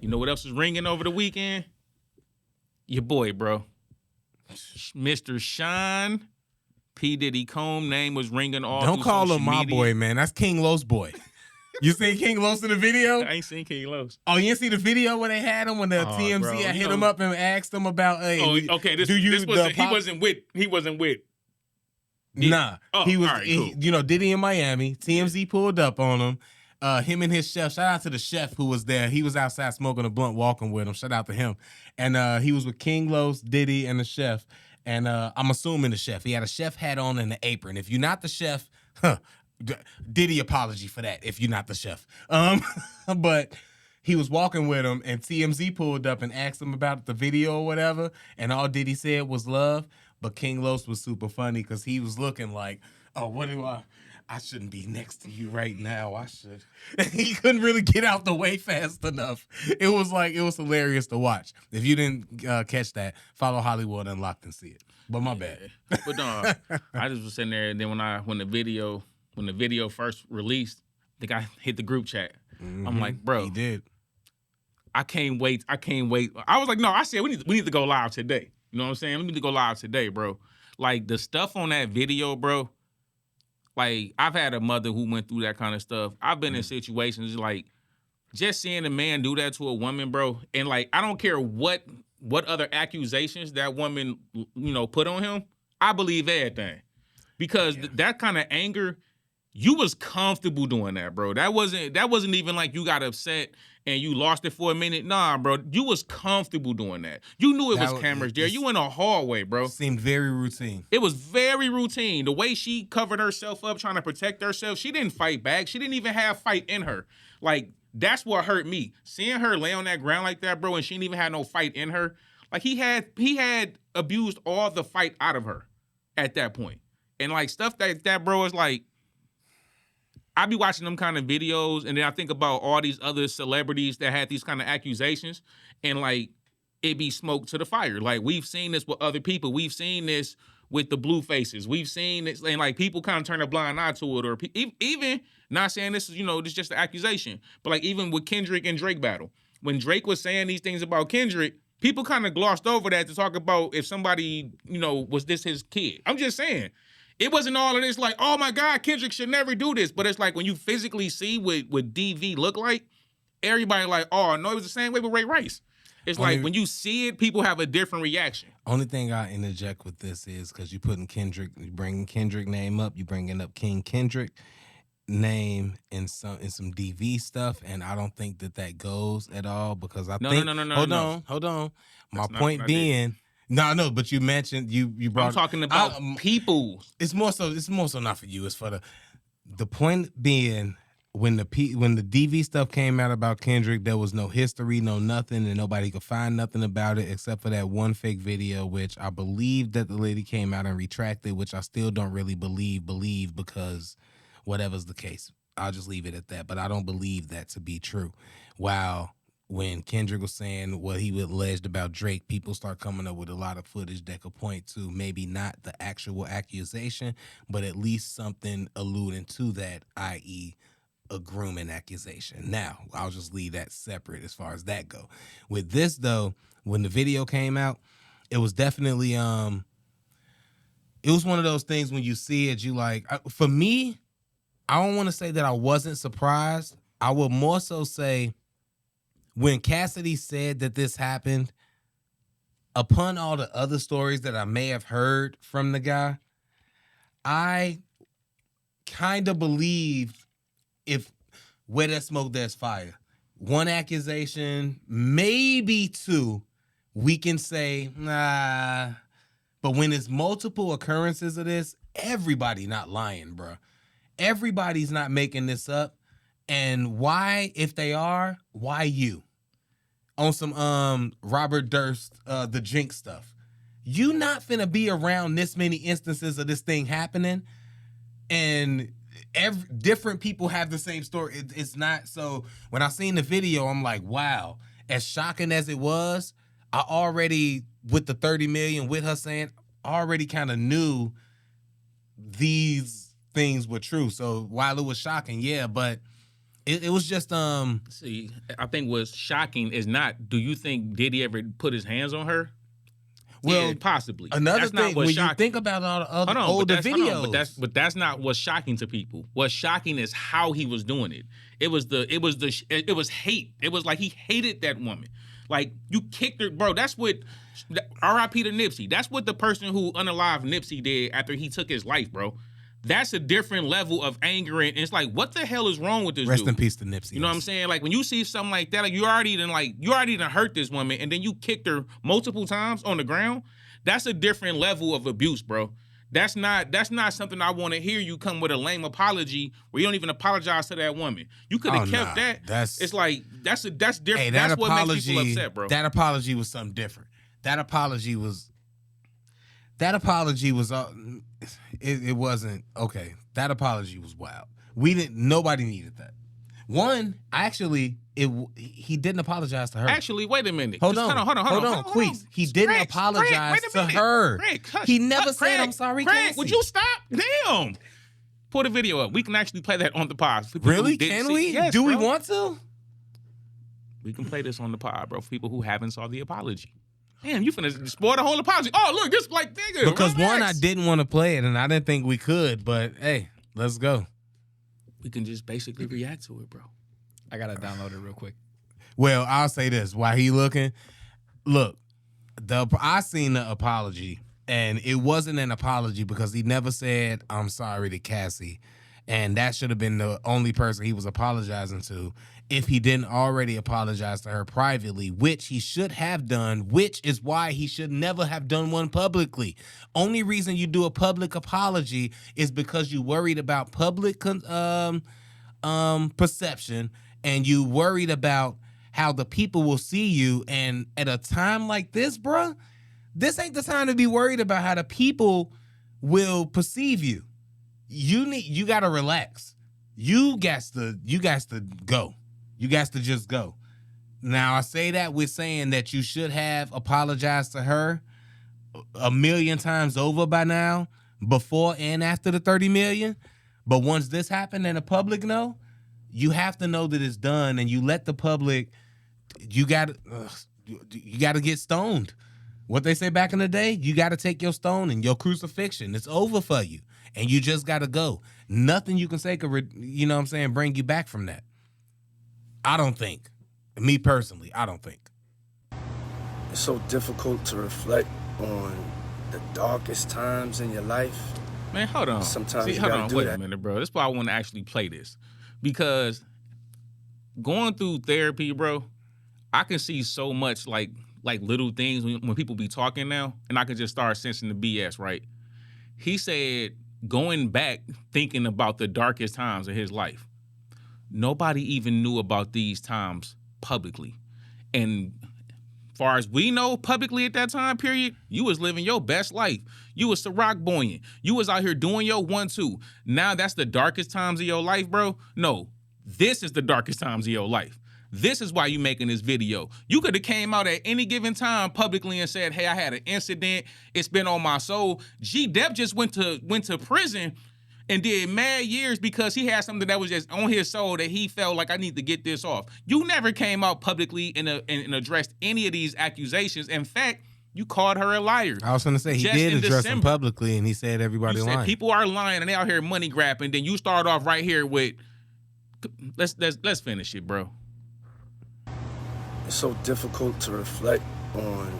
You know what else was ringing over the weekend? Your boy, bro. Mr. Sean P. Diddy Combs name was ringing all Don't through call social him my media. boy, man. That's King Los boy. You seen King Los in the video? I ain't seen King Los. Oh, you didn't see the video where they had him when the TMZ bro, had hit him up and asked him about, hey, he wasn't with. Nah. He was, right, cool. you know, Diddy in Miami. TMZ pulled up on him. Him and his chef, shout out to the chef who was there. He was outside smoking a blunt, walking with him. Shout out to him. And he was with King Los, Diddy, and the chef. And I'm assuming the chef. He had a chef hat on and an apron. If you're not the chef, Diddy apology for that if you're not the chef. But he was walking with him, and TMZ pulled up and asked him about the video or whatever, and all Diddy said was love. But King Los was super funny because he was looking like, oh, what do I shouldn't be next to you right now. I should. He couldn't really get out the way fast enough. It was hilarious to watch. If you didn't catch that, follow Hollywood Unlocked and see it. But my bad. But no, I just was sitting there, and then when the video first released, I think I hit the group chat. Mm-hmm. I'm like, bro, he did. I can't wait. I was like, no, I said we need to go live today. You know what I'm saying? We need to go live today, bro. Like the stuff on that video, bro. Like, I've had a mother who went through that kind of stuff. I've been in situations like just seeing a man do that to a woman, bro. And like, I don't care what other accusations that woman, you know, put on him. I believe everything because that kind of anger, you was comfortable doing that, bro. That wasn't even like you got upset and you lost it for a minute. Nah, bro. You was comfortable doing that. You knew it was cameras there. You in a hallway, bro. Seemed very routine. It was very routine. The way she covered herself up trying to protect herself, she didn't fight back. She didn't even have fight in her. Like, that's what hurt me. Seeing her lay on that ground like that, bro, and she didn't even have no fight in her. Like, he had abused all the fight out of her at that point. And, like, stuff like that, bro, is like, I be watching them kind of videos, and then I think about all these other celebrities that had these kind of accusations, and like it be smoke to the fire. Like we've seen this with other people. We've seen this with the blue faces. We've seen this, and like people kind of turn a blind eye to it, or even not saying this is this is just an accusation, but like even with Kendrick and Drake battle, when Drake was saying these things about Kendrick, people kind of glossed over that to talk about if somebody was this his kid. I'm just saying. It wasn't all of this like, oh my God, Kendrick should never do this. But it's like when you physically see what DV look like, everybody like, oh no, it was the same way with Ray Rice. It's like when you see it, people have a different reaction. Only thing I interject with this is because you bringing Kendrick name up, you bringing up King Kendrick name in some DV stuff, and I don't think that goes at all because I think. No. Hold on. My point being. No, but you mentioned you brought. I'm talking about people. It's more so not for you. It's for the point being when the DV stuff came out about Kendrick, there was no history, no nothing, and nobody could find nothing about it except for that one fake video, which I believe that the lady came out and retracted, which I still don't really believe because whatever's the case, I'll just leave it at that. But I don't believe that to be true. Wow. When Kendrick was saying what he alleged about Drake, people start coming up with a lot of footage that could point to maybe not the actual accusation, but at least something alluding to that, i.e. a grooming accusation. Now, I'll just leave that separate as far as that go. With this, though, when the video came out, it was definitely, it was one of those things when you see it, you like, for me, I don't want to say that I wasn't surprised. I would more so say, when Cassidy said that this happened, upon all the other stories that I may have heard from the guy, I kind of believed if where there's smoke, there's fire. One accusation, maybe two, we can say, nah. But when it's multiple occurrences of this, everybody not lying, bro. Everybody's not making this up. And why, if they are, why you? On some Robert Durst, the Jinx stuff. You not finna be around this many instances of this thing happening, and different people have the same story. It's not, so when I seen the video, I'm like, wow. As shocking as it was, I already, with the 30 million, with her saying, already kind of knew these things were true. So while it was shocking, yeah, but It was just See, I think what's shocking is not, do you think Diddy ever put his hands on her? well Yeah, possibly. another That's not thing what's when shocking. you think about all the other Hold on, older but that's, videos. hold on, but that's not what's shocking to people. What's shocking is how he was doing it. It was hate. It was like he hated that woman. Like, you kicked her, bro. That's what R.I.P. to Nipsey. That's what the person who unalived Nipsey did after he took his life, bro. That's a different level of anger, and it's like, what the hell is wrong with this Rest dude? in peace to Nipsey. You know what I'm saying? Like, when you see something like that, like you already done hurt this woman, and then you kicked her multiple times on the ground. That's a different level of abuse, bro. That's not something I want to hear you come with a lame apology where you don't even apologize to that woman. You could have kept that. It's like that's different. Hey, that's what makes people upset, bro. That apology was something different. That apology was it wasn't okay. That apology was wild. Nobody needed that. One, he didn't apologize to her. Actually, wait a minute. Hold on, Queez. He didn't apologize to her. Craig, he never said, "I'm sorry, Craig, Cassie." would you stop? Damn. Pull the video up. We can actually play that on the pod. Really? Can we? Yes, Do we bro. want to? We can play this on the pod, bro, for people who haven't saw the apology. Damn, you finna spoil the whole apology. Oh, look, this like nigga. Because relax. one, I didn't want to play it, and I didn't think we could. But hey, let's go. We can just basically react to it, bro. I gotta download it real quick. Well, I'll say this: while he looking, look, I seen the apology, and it wasn't an apology because he never said "I'm sorry" to Cassie, and that should have been the only person he was apologizing to. If he didn't already apologize to her privately, which he should have done, which is why he should never have done one publicly. Only reason you do a public apology is because you worried about public perception, and you worried about how the people will see you. And at a time like this, bruh, this ain't the time to be worried about how the people will perceive you. You gotta relax. You got to go. You got to just go. Now, I say that with saying that you should have apologized to her a million times over by now, before and after the 30 million. But once this happened and the public know, you have to know that it's done, and you let the public, you got to get stoned. What they say back in the day, you got to take your stone and your crucifixion. It's over for you, and you just got to go. Nothing you can say could, you know what I'm saying, bring you back from that. I don't think. Me personally, I don't think. It's so difficult to reflect on the darkest times in your life. Man, hold on. Sometimes you hold gotta on, do wait that. a minute, bro. That's why I want to actually play this. Because going through therapy, bro, I can see so much like little things when people be talking now, and I can just start sensing the BS, right? He said going back thinking about the darkest times of his life. Nobody even knew about these times publicly. And far as we know publicly at that time period, you was living your best life. You was Ciroc boying. You was out here doing your 1-2. Now that's the darkest times of your life, bro? No, this is the darkest times of your life. This is why you making this video. You could have came out at any given time publicly and said, hey, I had an incident. It's been on my soul. G-Dep just went to prison and did mad years because he had something that was just on his soul that he felt like, I need to get this off. You never came out publicly and addressed any of these accusations. In fact, you called her a liar. I was going to say, he Just did in address them December. publicly, and he said everybody You said lying. people are lying and they out here money grabbing. Then you start off right here with, let's finish it, bro. It's so difficult to reflect on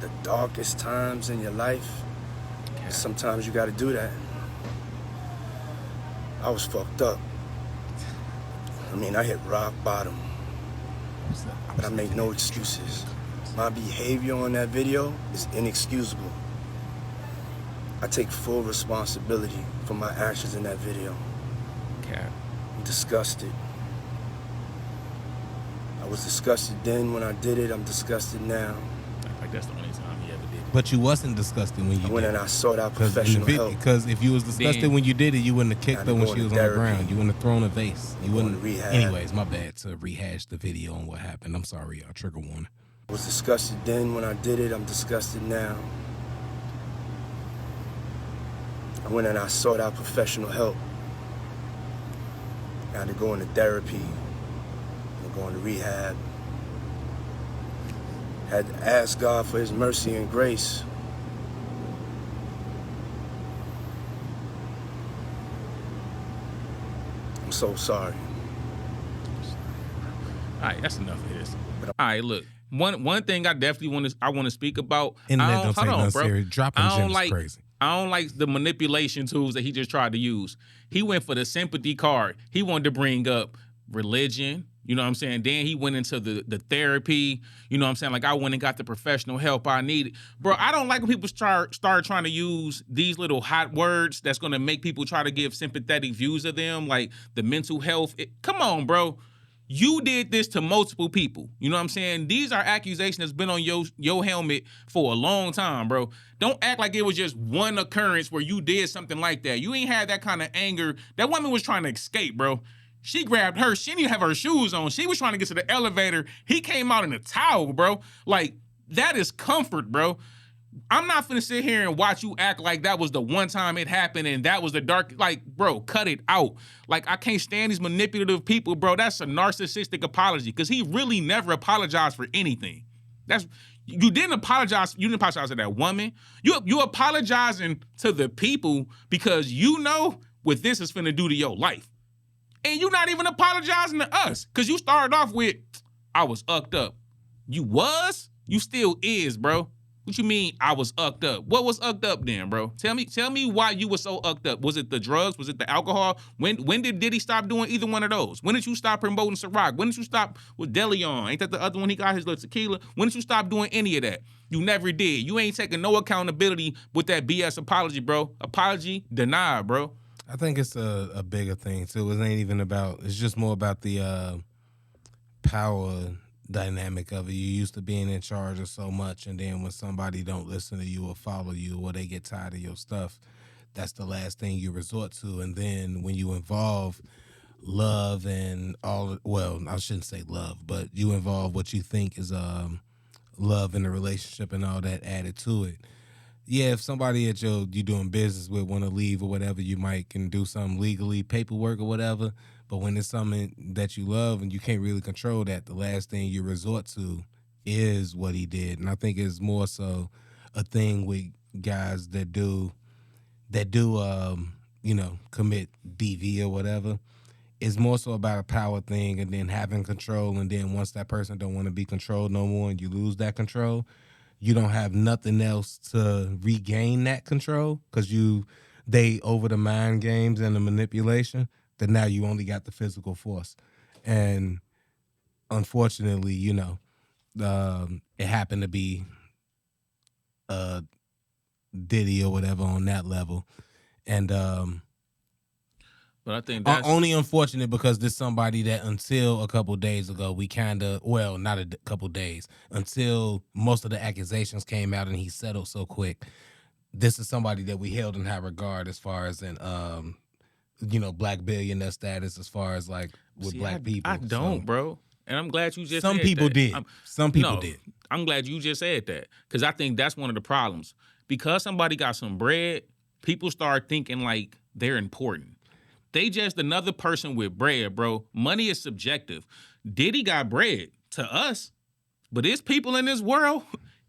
the darkest times in your life. Sometimes you got to do that. I was fucked up. I mean, I hit rock bottom. But I make no excuses. My behavior on that video is inexcusable. I take full responsibility for my actions in that video. Cap. I'm disgusted. I was disgusted then when I did it. I'm disgusted now. Like that's the only time he ever did it. But you wasn't disgusted when you I went did and it. I sought out professional help. Because if you was disgusted Then- when you did it, you wouldn't have kicked Had her to when go she into was on the therapy. ground. You wouldn't have thrown a vase. You Going wouldn't. to rehab. Anyways, my bad to rehash the video on what happened. I'm sorry, y'all. Trigger warning. I was disgusted then when I did it. I'm disgusted now. I went and I sought out professional help. I had to go into therapy. going to rehab. Had to ask God for his mercy and grace. I'm so sorry. All right, that's enough of this. All right, look. One thing I definitely want to speak about. Internet don't take nothing bro. serious. Dropping gems is crazy. I don't like the manipulation tools that he just tried to use. He went for the sympathy card. He wanted to bring up religion. You know what I'm saying? Then he went into the therapy. You know what I'm saying? Like, I went and got the professional help I needed. Bro, I don't like when people start trying to use these little hot words that's going to make people try to give sympathetic views of them, like the mental health. Come on, bro. You did this to multiple people. You know what I'm saying? These are accusations that's been on your helmet for a long time, bro. Don't act like it was just one occurrence where you did something like that. You ain't had that kind of anger. That woman was trying to escape, bro. She grabbed her. She didn't even have her shoes on. She was trying to get to the elevator. He came out in a towel, bro. Like, that is comfort, bro. I'm not finna sit here and watch you act like that was the one time it happened and that was the dark, like, bro, cut it out. Like, I can't stand these manipulative people, bro. That's a narcissistic apology because he really never apologized for anything. You didn't apologize to that woman. You apologizing to the people because you know what this is finna do to your life. And you not even apologizing to us because you started off with, I was ucked up. You was? You still is, bro. What you mean I was ucked up? What was ucked up then, bro? Tell me why you were so ucked up. Was it the drugs? Was it the alcohol? When did Diddy stop doing either one of those? When did you stop promoting Ciroc? When did you stop with DeLeon? Ain't that the other one he got his little tequila? When did you stop doing any of that? You never did. You ain't taking no accountability with that BS apology, bro. Apology denied, bro. I think it's a bigger thing too. It ain't even about. It's just more about the power dynamic of it. You used to being in charge of so much, and then when somebody don't listen to you or follow you, or they get tired of your stuff, that's the last thing you resort to. And then when you involve love and all, well, I shouldn't say love, but you involve what you think is love in the relationship and all that added to it. Yeah, if somebody at you doing business with want to leave or whatever, you might can do something legally, paperwork or whatever. But when it's something that you love and you can't really control that, the last thing you resort to is what he did. And I think it's more so a thing with guys that do commit DV or whatever. It's more so about a power thing and then having control. And then once that person don't want to be controlled no more and you lose that control, you don't have nothing else to regain that control because they over the mind games and the manipulation. That now you only got the physical force. And unfortunately, it happened to be Diddy or whatever on that level. And but I think that's only unfortunate because there's somebody that until a couple days ago, we not a couple days, until most of the accusations came out and he settled so quick. This is somebody that we held in high regard as far as in black billionaire status as far as like with black people. I don't, bro. And I'm glad you just Some said people that. did. Some people did. I'm glad you just said that because I think that's one of the problems. Because somebody got some bread, people start thinking like they're important. They just another person with bread, bro. Money is subjective. Diddy got bread to us, but there's people in this world.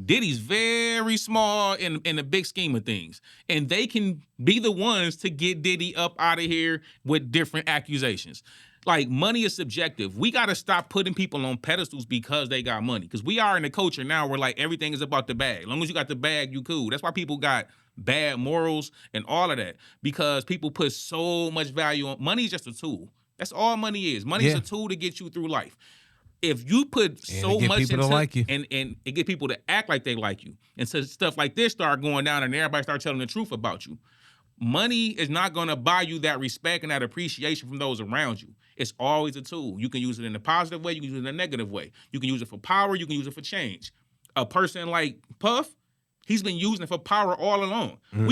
Diddy's very small in the big scheme of things. And they can be the ones to get Diddy up out of here with different accusations. Like, money is subjective. We got to stop putting people on pedestals because they got money. Because we are in a culture now where, like, everything is about the bag. As long as you got the bag, you cool. That's why people got bad morals and all of that. Because people put so much value on... Money is just a tool. That's all money is. Money is a tool to get you through life. If you put so much into like you. and it get people to act like they like you, and so stuff like this start going down and everybody start telling the truth about you, money is not going to buy you that respect and that appreciation from those around you. It's always a tool. You can use it in a positive way. You can use it in a negative way. You can use it for power. You can use it for change. A person like Puff, he's been using it for power all along. Mm-hmm.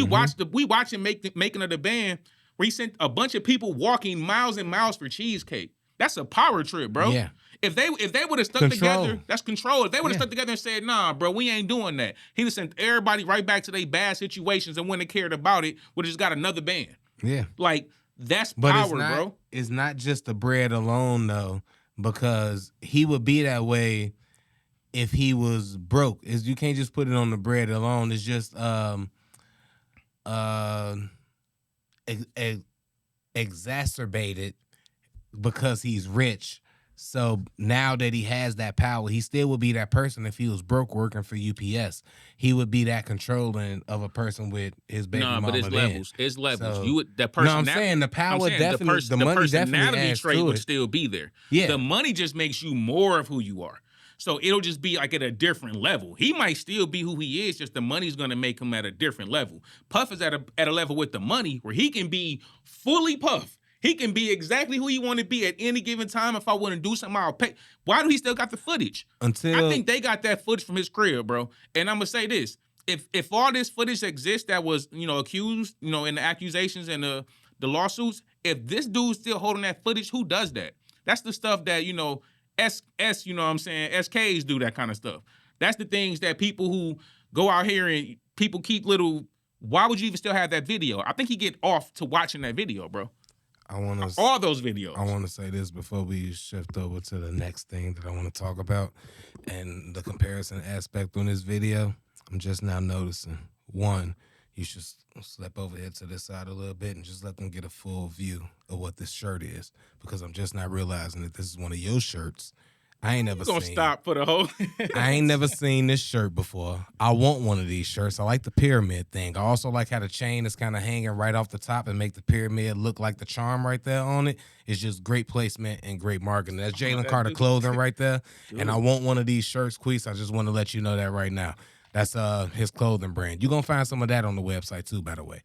We watch him making of the band where he sent a bunch of people walking miles and miles for cheesecake. That's a power trip, bro. Yeah. If they would have stuck together, that's control. If they would have stuck together and said, nah, bro, we ain't doing that. He'd have sent everybody right back to their bad situations, and when they cared about it, would have just got another band. Yeah. Like, that's power, bro. It's not just the bread alone, though, because he would be that way if he was broke. You can't just put it on the bread alone. It's just exacerbated because he's rich. So now that he has that power, he still would be that person if he was broke working for UPS. He would be that controlling of a person with his baby mama. But it's then. levels. It's levels. So, You would that person. No, I'm saying the power definitely, the money definitely personality adds trait to would it. still be there. Yeah. The money just makes you more of who you are. So it'll just be like at a different level. He might still be who he is, just the money's gonna make him at a different level. Puff is at a level with the money where he can be fully Puff. He can be exactly who he want to be at any given time. If I want to do something, I'll pay. Why do he still got the footage? I think they got that footage from his crib, bro. And I'm gonna say this: if all this footage exists that was accused, in the accusations and the lawsuits, if this dude's still holding that footage, who does that? That's the stuff that SKs do that kind of stuff. That's the things that people who go out here and people keep little. Why would you even still have that video? I think he get off to watching that video, bro. All those videos. I want to say this before we shift over to the next thing that I want to talk about and the comparison aspect on this video. I'm just now noticing, one, you should step over here to this side a little bit and just let them get a full view of what this shirt is, because I'm just not realizing that this is one of your shirts. I ain't never gonna seen. Stop for the whole. I ain't never seen this shirt before. I want one of these shirts. I like the pyramid thing. I also like how the chain is kind of hanging right off the top and make the pyramid look like the charm right there on it. It's just great placement and great marketing. That's Jalen Carter clothing right there. And I want one of these shirts, Queese. I just want to let you know that right now. That's his clothing brand. You're gonna find some of that on the website too, by the way.